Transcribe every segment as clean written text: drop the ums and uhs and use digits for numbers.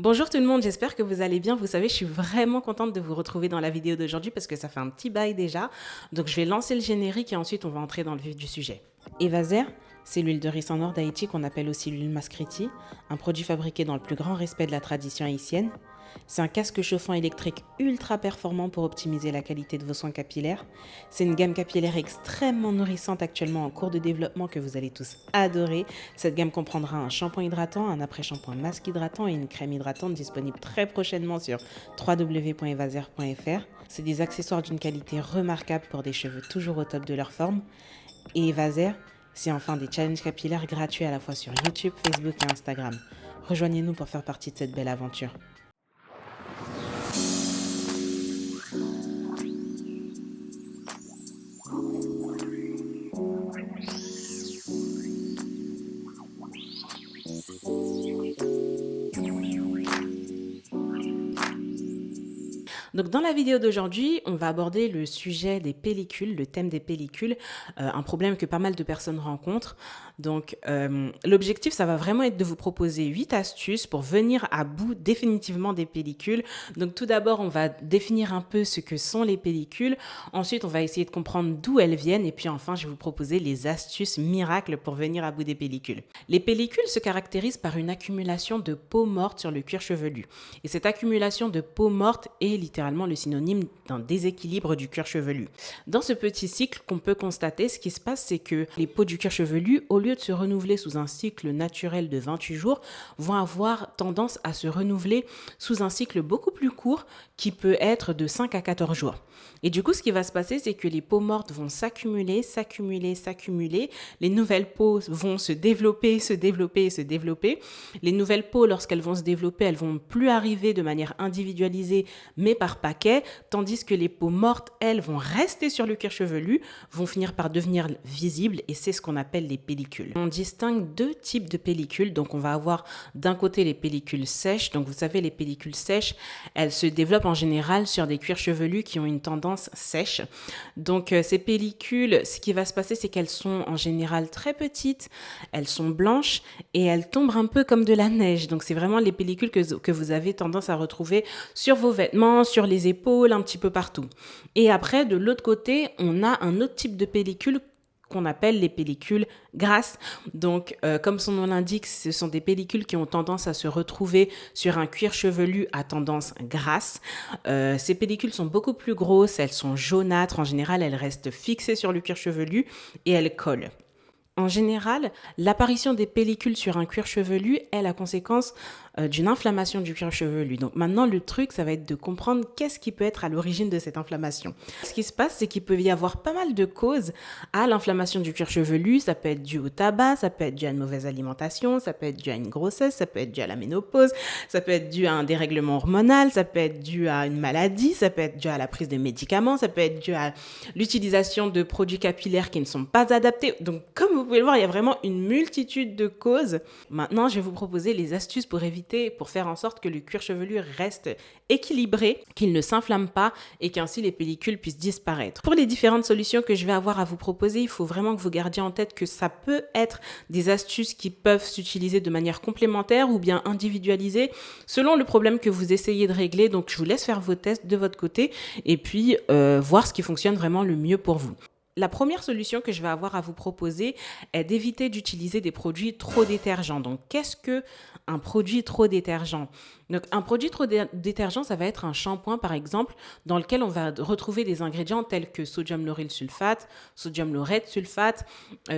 Bonjour tout le monde, j'espère que vous allez bien. Vous savez, je suis vraiment contente de vous retrouver dans la vidéo d'aujourd'hui parce que ça fait un petit bail déjà. Donc je vais lancer le générique et ensuite on va entrer dans le vif du sujet. Evazer, c'est l'huile de riz en or d'Haïti qu'on appelle aussi l'huile Maskriti, un produit fabriqué dans le plus grand respect de la tradition haïtienne. C'est un casque chauffant électrique ultra performant pour optimiser la qualité de vos soins capillaires. C'est une gamme capillaire extrêmement nourrissante actuellement en cours de développement que vous allez tous adorer. Cette gamme comprendra un shampoing hydratant, un après-shampoing masque hydratant et une crème hydratante disponible très prochainement sur www.evazer.fr. C'est des accessoires d'une qualité remarquable pour des cheveux toujours au top de leur forme. Et Evazer, c'est enfin des challenges capillaires gratuits à la fois sur YouTube, Facebook et Instagram. Rejoignez-nous pour faire partie de cette belle aventure. Donc dans la vidéo d'aujourd'hui, on va aborder le sujet des pellicules, le thème des pellicules, un problème que pas mal de personnes rencontrent. Donc l'objectif, ça va vraiment être de vous proposer 8 astuces pour venir à bout définitivement des pellicules. Donc tout d'abord, on va définir un peu ce que sont les pellicules. Ensuite, on va essayer de comprendre d'où elles viennent. Et puis enfin, je vais vous proposer les astuces miracles pour venir à bout des pellicules. Les pellicules se caractérisent par une accumulation de peau morte sur le cuir chevelu. Et cette accumulation de peau morte est littéralement le synonyme d'un déséquilibre du cuir chevelu. Dans ce petit cycle qu'on peut constater, ce qui se passe, c'est que les peaux du cuir chevelu, au lieu de se renouveler sous un cycle naturel de 28 jours, vont avoir tendance à se renouveler sous un cycle beaucoup plus court qui peut être de 5 à 14 jours. Et du coup, ce qui va se passer, c'est que les peaux mortes vont s'accumuler. Les nouvelles peaux vont se développer. Les nouvelles peaux, lorsqu'elles vont se développer, elles vont plus arriver de manière individualisée, mais par paquet, tandis que les peaux mortes, elles, vont rester sur le cuir chevelu, vont finir par devenir visibles, et c'est ce qu'on appelle les pellicules. On distingue deux types de pellicules. Donc on va avoir d'un côté les pellicules sèches. Donc vous savez, les pellicules sèches, elles se développent en général sur des cuirs chevelus qui ont une tendance sèche. Donc ces pellicules, ce qui va se passer, c'est qu'elles sont en général très petites, elles sont blanches et elles tombent un peu comme de la neige. Donc c'est vraiment les pellicules que vous avez tendance à retrouver sur vos vêtements, sur les épaules, un petit peu partout. Et après, de l'autre côté, on a un autre type de pellicule qu'on appelle les pellicules grasses. Donc, comme son nom l'indique, ce sont des pellicules qui ont tendance à se retrouver sur un cuir chevelu à tendance grasse. Ces pellicules sont beaucoup plus grosses, elles sont jaunâtres. En général, elles restent fixées sur le cuir chevelu et elles collent. En général, l'apparition des pellicules sur un cuir chevelu est la conséquence d'une inflammation du cuir chevelu. Donc maintenant, le truc, ça va être de comprendre qu'est-ce qui peut être à l'origine de cette inflammation. Ce qui se passe, c'est qu'il peut y avoir pas mal de causes à l'inflammation du cuir chevelu. Ça peut être dû au tabac, ça peut être dû à une mauvaise alimentation, ça peut être dû à une grossesse, ça peut être dû à la ménopause, ça peut être dû à un dérèglement hormonal, ça peut être dû à une maladie, ça peut être dû à la prise de médicaments, ça peut être dû à l'utilisation de produits capillaires qui ne sont pas adaptés. Donc comme vous pouvez le voir, il y a vraiment une multitude de causes. Maintenant, je vais vous proposer les astuces pour faire en sorte que le cuir chevelu reste équilibré, qu'il ne s'inflamme pas et qu'ainsi les pellicules puissent disparaître. Pour les différentes solutions que je vais avoir à vous proposer, il faut vraiment que vous gardiez en tête que ça peut être des astuces qui peuvent s'utiliser de manière complémentaire ou bien individualisée selon le problème que vous essayez de régler. Donc, je vous laisse faire vos tests de votre côté et puis voir ce qui fonctionne vraiment le mieux pour vous. La première solution que je vais avoir à vous proposer est d'éviter d'utiliser des produits trop détergents. Donc, qu'est-ce qu'un produit trop détergent? Donc, un produit trop détergent, ça va être un shampoing, par exemple, dans lequel on va retrouver des ingrédients tels que sodium lauryl sulfate, sodium laureth sulfate,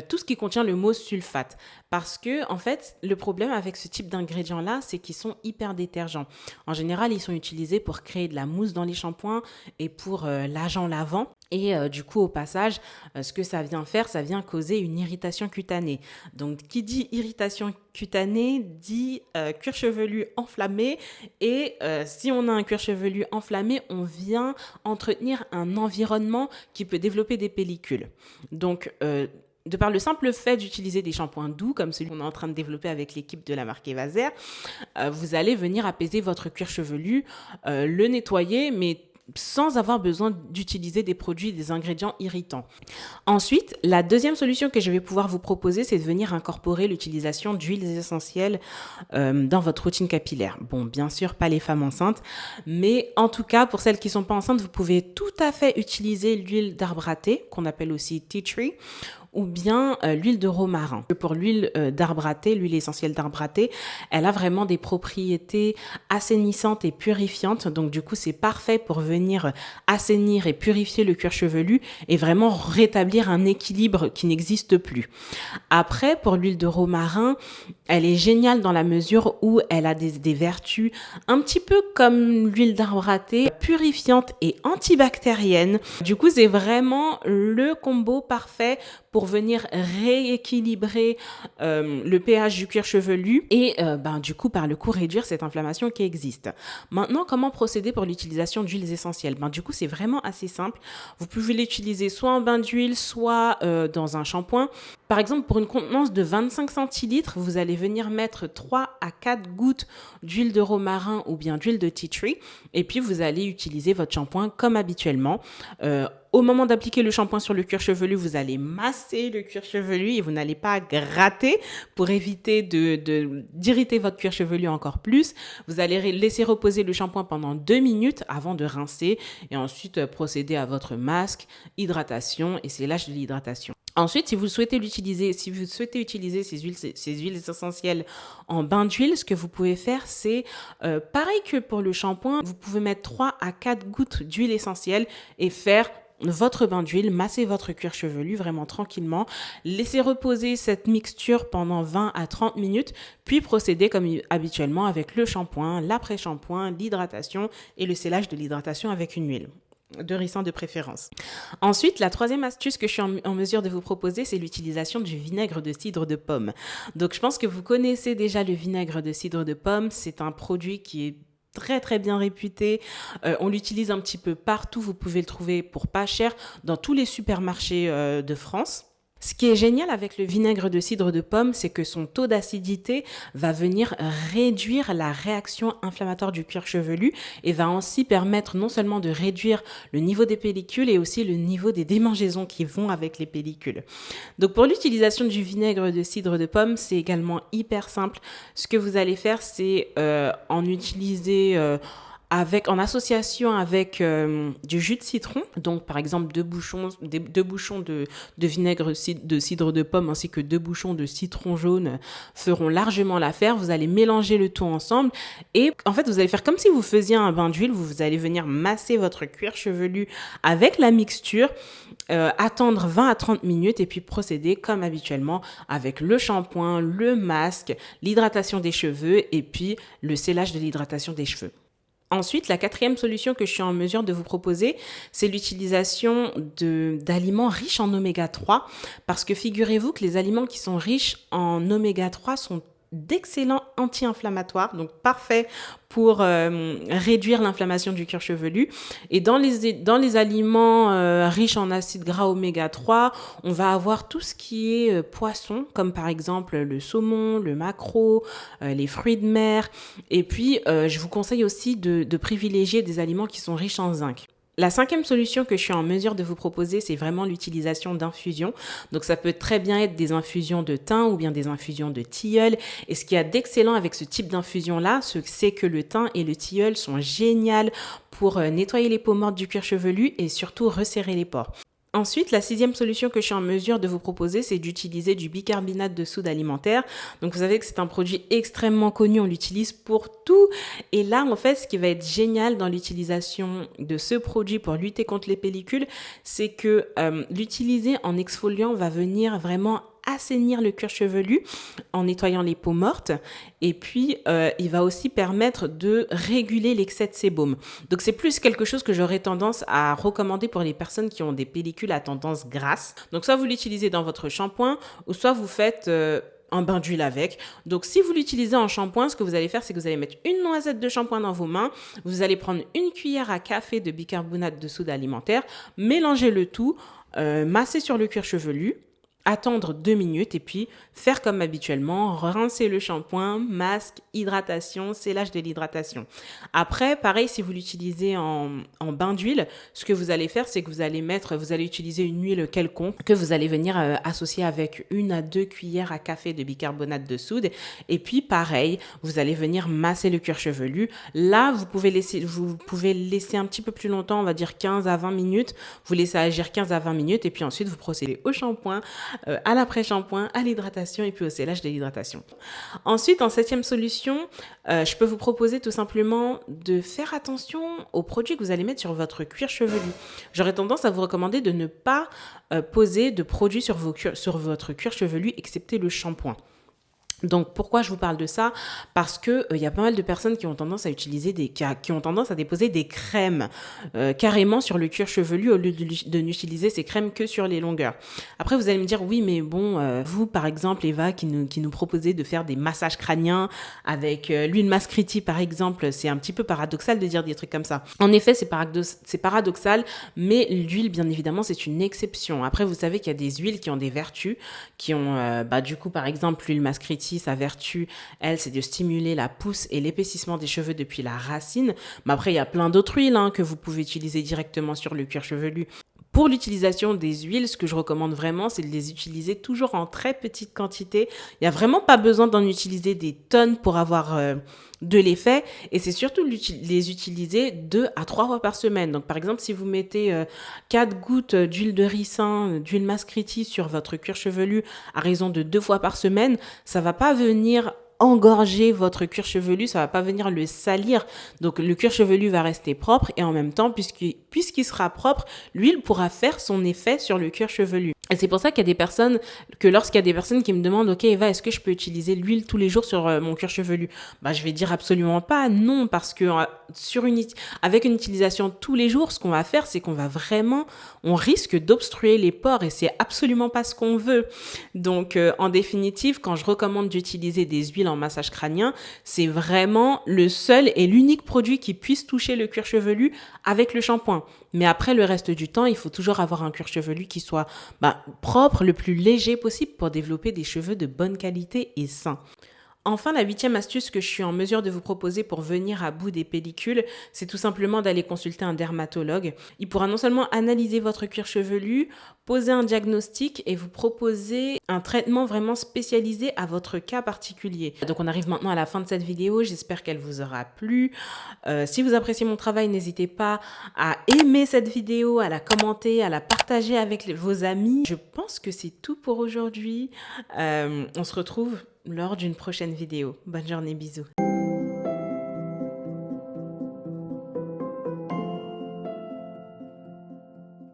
tout ce qui contient le mot sulfate. Parce que, en fait, le problème avec ce type d'ingrédients-là, c'est qu'ils sont hyper détergents. En général, ils sont utilisés pour créer de la mousse dans les shampoings et pour l'agent lavant. Et du coup, au passage, ce que ça vient faire, ça vient causer une irritation cutanée. Donc, qui dit irritation cutanée dit cuir chevelu enflammé. Et si on a un cuir chevelu enflammé, on vient entretenir un environnement qui peut développer des pellicules. Donc, de par le simple fait d'utiliser des shampoings doux, comme celui qu'on est en train de développer avec l'équipe de la marque Evazer, vous allez venir apaiser votre cuir chevelu, le nettoyer, mais sans avoir besoin d'utiliser des produits, des ingrédients irritants. Ensuite, la deuxième solution que je vais pouvoir vous proposer, c'est de venir incorporer l'utilisation d'huiles essentielles dans votre routine capillaire. Bon, bien sûr, pas les femmes enceintes, mais en tout cas, pour celles qui ne sont pas enceintes, vous pouvez tout à fait utiliser l'huile d'arbre à thé, qu'on appelle aussi tea tree, ou bien l'huile de romarin. Pour l'huile d'arbre à thé, l'huile essentielle d'arbre à thé, elle a vraiment des propriétés assainissantes et purifiantes. Donc du coup, c'est parfait pour venir assainir et purifier le cuir chevelu et vraiment rétablir un équilibre qui n'existe plus. Après, pour l'huile de romarin, elle est géniale dans la mesure où elle a des vertus un petit peu comme l'huile d'arbre à thé, purifiante et antibactérienne. Du coup, c'est vraiment le combo parfait pour venir rééquilibrer le pH du cuir chevelu et du coup, par le coup, réduire cette inflammation qui existe. Maintenant, comment procéder pour l'utilisation d'huiles essentielles? Du coup, c'est vraiment assez simple. Vous pouvez l'utiliser soit en bain d'huile, soit dans un shampoing. Par exemple, pour une contenance de 25 centilitres, vous allez venir mettre 3 à 4 gouttes d'huile de romarin ou bien d'huile de tea tree et puis vous allez utiliser votre shampoing comme habituellement. Au moment d'appliquer le shampoing sur le cuir chevelu, vous allez masser le cuir chevelu et vous n'allez pas gratter pour éviter d'irriter votre cuir chevelu encore plus. Vous allez laisser reposer le shampoing pendant 2 minutes avant de rincer et ensuite procéder à votre masque, hydratation et sellage de l'hydratation. Ensuite, si vous souhaitez utiliser ces huiles essentielles en bain d'huile, ce que vous pouvez faire, c'est pareil que pour le shampoing, vous pouvez mettre 3 à 4 gouttes d'huile essentielle et faire votre bain d'huile, masser votre cuir chevelu vraiment tranquillement, laissez reposer cette mixture pendant 20 à 30 minutes, puis procéder comme habituellement avec le shampoing, l'après-shampoing, l'hydratation et le sellage de l'hydratation avec une huile de ricin de préférence. Ensuite, la troisième astuce que je suis en mesure de vous proposer, c'est l'utilisation du vinaigre de cidre de pomme. Donc, je pense que vous connaissez déjà le vinaigre de cidre de pomme. C'est un produit qui est très très bien réputé. On l'utilise un petit peu partout. Vous pouvez le trouver pour pas cher dans tous les supermarchés de France. Ce qui est génial avec le vinaigre de cidre de pomme, c'est que son taux d'acidité va venir réduire la réaction inflammatoire du cuir chevelu et va ainsi permettre non seulement de réduire le niveau des pellicules et aussi le niveau des démangeaisons qui vont avec les pellicules. Donc pour l'utilisation du vinaigre de cidre de pomme, c'est également hyper simple. Ce que vous allez faire, c'est en utiliser en association avec du jus de citron, donc par exemple 2 bouchons de vinaigre de cidre de pomme ainsi que 2 bouchons de citron jaune feront largement l'affaire. Vous allez mélanger le tout ensemble et en fait vous allez faire comme si vous faisiez un bain d'huile. Vous allez venir masser votre cuir chevelu avec la mixture, attendre 20 à 30 minutes et puis procéder comme habituellement avec le shampoing, le masque, l'hydratation des cheveux et puis le sellage de l'hydratation des cheveux. Ensuite, la quatrième solution que je suis en mesure de vous proposer, c'est l'utilisation d'aliments riches en oméga 3 parce que figurez-vous que les aliments qui sont riches en oméga 3 sont d'excellents anti-inflammatoires, donc parfait pour réduire l'inflammation du cuir chevelu. Et dans les aliments riches en acides gras oméga 3, on va avoir tout ce qui est poisson, comme par exemple le saumon, le maquereau, les fruits de mer. Et puis, je vous conseille aussi de privilégier des aliments qui sont riches en zinc. La cinquième solution que je suis en mesure de vous proposer, c'est vraiment l'utilisation d'infusions. Donc, ça peut très bien être des infusions de thym ou bien des infusions de tilleul. Et ce qu'il y a d'excellent avec ce type d'infusion-là, c'est que le thym et le tilleul sont géniaux pour nettoyer les peaux mortes du cuir chevelu et surtout resserrer les pores. Ensuite, la sixième solution que je suis en mesure de vous proposer, c'est d'utiliser du bicarbonate de soude alimentaire. Donc, vous savez que c'est un produit extrêmement connu, on l'utilise pour tout. Et là, en fait, ce qui va être génial dans l'utilisation de ce produit pour lutter contre les pellicules, c'est que l'utiliser en exfoliant va venir vraiment assainir le cuir chevelu en nettoyant les peaux mortes et puis il va aussi permettre de réguler l'excès de sébum. Donc c'est plus quelque chose que j'aurais tendance à recommander pour les personnes qui ont des pellicules à tendance grasse. Donc soit vous l'utilisez dans votre shampoing ou soit vous faites un bain d'huile avec. Donc, si vous l'utilisez en shampoing, ce que vous allez faire, c'est que vous allez mettre une noisette de shampoing dans vos mains. Vous allez prendre une cuillère à café de bicarbonate de soude alimentaire, mélanger le tout, masser sur le cuir chevelu. attendre 2 minutes et puis faire comme habituellement, rincer le shampoing, masque, hydratation, sellage de l'hydratation. Après, pareil, si vous l'utilisez en bain d'huile, ce que vous allez faire, c'est que vous allez utiliser une huile quelconque que vous allez venir associer avec 1 à 2 cuillères à café de bicarbonate de soude. Et puis, pareil, vous allez venir masser le cuir chevelu. Là, vous pouvez laisser un petit peu plus longtemps, on va dire 15 à 20 minutes. Vous laissez agir 15 à 20 minutes et puis ensuite, vous procédez au shampoing, à l'après-shampoing, à l'hydratation et puis au sellage de l'hydratation. Ensuite, en 7e solution, je peux vous proposer tout simplement de faire attention aux produits que vous allez mettre sur votre cuir chevelu. J'aurais tendance à vous recommander de ne pas poser de produits sur votre cuir chevelu, excepté le shampoing. Donc, pourquoi je vous parle de ça? Parce que y a pas mal de personnes qui ont tendance à utiliser qui ont tendance à déposer des crèmes carrément sur le cuir chevelu au lieu de n'utiliser ces crèmes que sur les longueurs. Après, vous allez me dire, oui, mais bon, vous, par exemple, Eva, qui nous proposez de faire des massages crâniens avec l'huile Mascriti, par exemple, c'est un petit peu paradoxal de dire des trucs comme ça. En effet, c'est paradoxal, mais l'huile, bien évidemment, c'est une exception. Après, vous savez qu'il y a des huiles qui ont des vertus, qui ont, du coup, par exemple, l'huile Mascriti, sa vertu, elle, c'est de stimuler la pousse et l'épaississement des cheveux depuis la racine. Mais après, il y a plein d'autres huiles que vous pouvez utiliser directement sur le cuir chevelu. Pour l'utilisation des huiles, ce que je recommande vraiment, c'est de les utiliser toujours en très petite quantité. Il n'y a vraiment pas besoin d'en utiliser des tonnes pour avoir de l'effet. Et c'est surtout les utiliser 2 à 3 fois par semaine. Donc, par exemple, si vous mettez 4 gouttes d'huile de ricin, d'huile Mascriti sur votre cuir chevelu à raison de 2 fois par semaine, ça va pas venir engorger votre cuir chevelu, ça va pas venir le salir. Donc le cuir chevelu va rester propre et en même temps, puisqu'il sera propre, l'huile pourra faire son effet sur le cuir chevelu. Et c'est pour ça lorsqu'il y a des personnes qui me demandent, ok Eva, est-ce que je peux utiliser l'huile tous les jours sur mon cuir chevelu? Je vais dire absolument pas non, parce que avec une utilisation tous les jours, ce qu'on va faire, c'est on risque d'obstruer les pores et c'est absolument pas ce qu'on veut. Donc en définitive, quand je recommande d'utiliser des huiles en massage crânien, c'est vraiment le seul et l'unique produit qui puisse toucher le cuir chevelu avec le shampoing. Mais après, le reste du temps, il faut toujours avoir un cuir chevelu qui soit propre, le plus léger possible pour développer des cheveux de bonne qualité et sains. Enfin, la 8e astuce que je suis en mesure de vous proposer pour venir à bout des pellicules, c'est tout simplement d'aller consulter un dermatologue. Il pourra non seulement analyser votre cuir chevelu, poser un diagnostic et vous proposer un traitement vraiment spécialisé à votre cas particulier. Donc on arrive maintenant à la fin de cette vidéo, j'espère qu'elle vous aura plu. Si vous appréciez mon travail, n'hésitez pas à aimer cette vidéo, à la commenter, à la partager avec vos amis. Je pense que c'est tout pour aujourd'hui. On se retrouve lors d'une prochaine vidéo. Bonne journée, bisous.